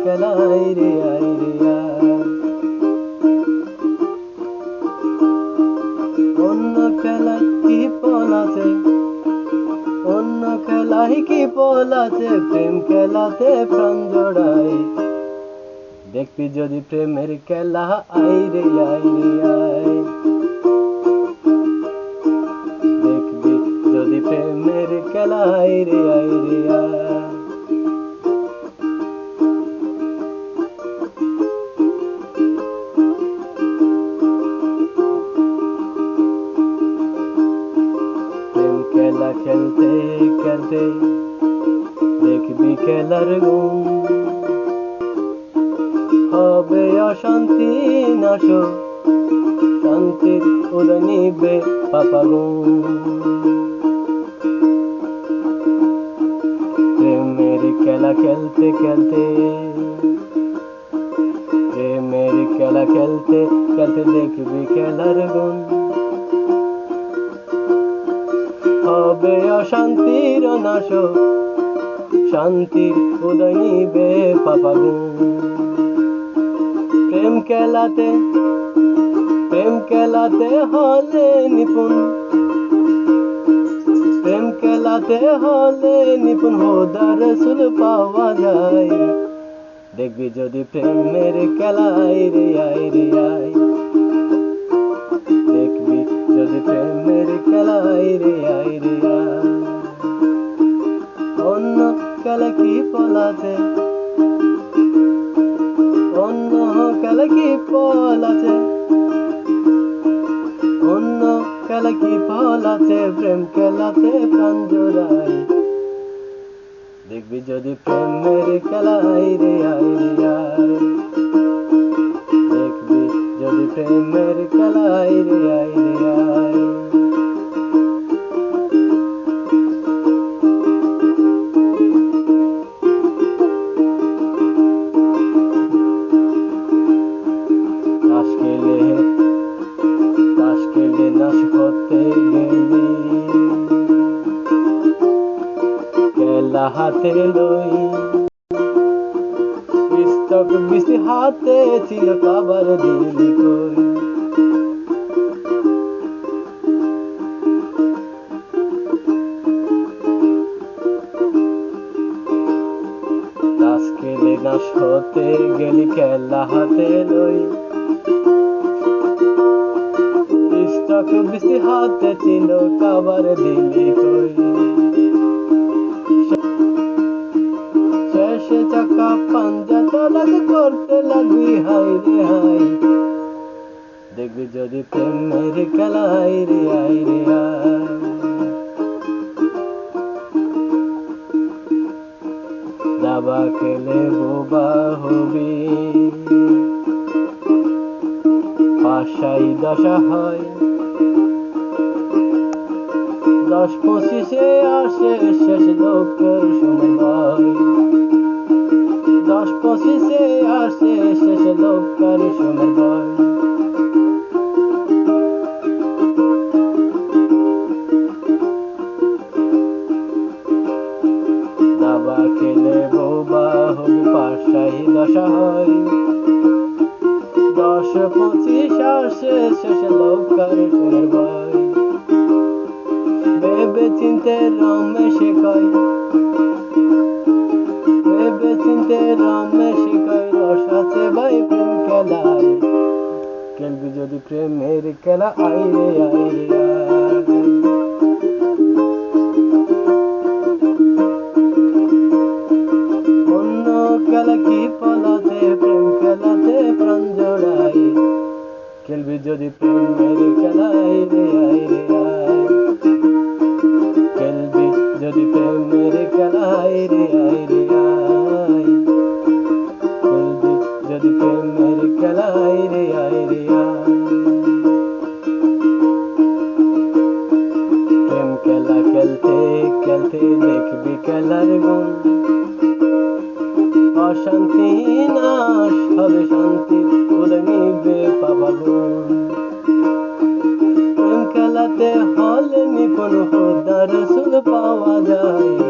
খেলায় রে আয় রে আয়। অন্য খেলায় কি ফল আছে, অন্য খেলায় কি ফল আছে, প্রেম খেলাতে প্রাণ জোড়াই। দেখবি যদি প্রেমের খেলা আয় রে আয় রে আয়। দেখবি যদি প্রেমের খেলা আয় রে আয় রে আয়। প্রেম খেলা খেলতে খেলতে দেখবি খেলার গুণ, হবে অশান্তি নাশ, শান্তির উদয় নিবে পাপাগুন। প্রেমের খেলা খেলতে খেলতে, প্রেমের খেলা খেলতে খেলতে দেখবি খেলার গুণ, হবে অশান্তির নাশ, শান্তির উদয় নিবে পাপাগুন। প্রেম খেলাতে, প্রেম খেলাতে হলে নিপুণ, প্রেম খেলাতে হলে নিপুণ খোদা রাসূল পাওয়া যায়। দেখবি যদি প্রেমের খেলা আয় রে আয় রে আয়। দেখবি যদি প্রেমের খেলা আয় রে আয় রে আয়। অন্য খেলা কি ফল আছে, অন্য খেলা কি ফল আছে, অন্য খেলা কি ফল আছে, প্রেম খেলাতে প্রাণ জোড়াই। দেখবি যদি প্রেমের খেলা আয় রে আয় রে আয়। দেখবি যদি প্রেমের খেলা আয় রে আয় রে আয়। তাস খেলে নাশ হতে গেলি, খেলা হাতে লই, পিস্তক বিসি হাতে ছিল কাবার দিলি কই। তাস খেলে নাশ হতে গেলি, খেলা হাতে লই, পিস্তক বিসি হাতে ছিল কাবার দিলি কই। শেষে চাকা পাঞ্জা তলাক করতে লাগবি হাই রে হাই। দেখবি যদি প্রেমের খেলা আয় রে আয় রে আয়। দাবা খেলে বোবা হবি, পাশাই দশা হয়, 10-25 আসে শেষ লোকের সময়। 10-25 আসে শেষ লোকের সময়। দাবা খেলে বোবা হবি, পাশাই দশা হয়, 10-25 আসে শেষ লোকের সময়। ভেবে চিনতে রমেশে কয়, ভেবে চিনতে রমেশে কয়, রস আছে ভাই প্রেম খেলায়। খেলবি যদি প্রেমের খেলা আয় রে আয় রে আয়। অন্য খেলা কি ফল আছে, প্রেম খেলাতে প্রাণ জোড়াই। খেলবি যদি প্রেমের খেলা আয় রে আয় রে আয়। খেলবি যদি প্রেমের খেলা আয় রে আয় রে আয়। খেলবি যদি প্রেমের খেলা আয় রে আয় রে আয়। প্রেম খেলা খেলতে খেলতে দেখবি খেলার গুণ, অশান্তি নাশ হবে, শান্তি উদয় নিবে পাপাগুন। প্রেম খেলাতে হলে নিপুণ খোদা রাসূল পাওয়া যায়।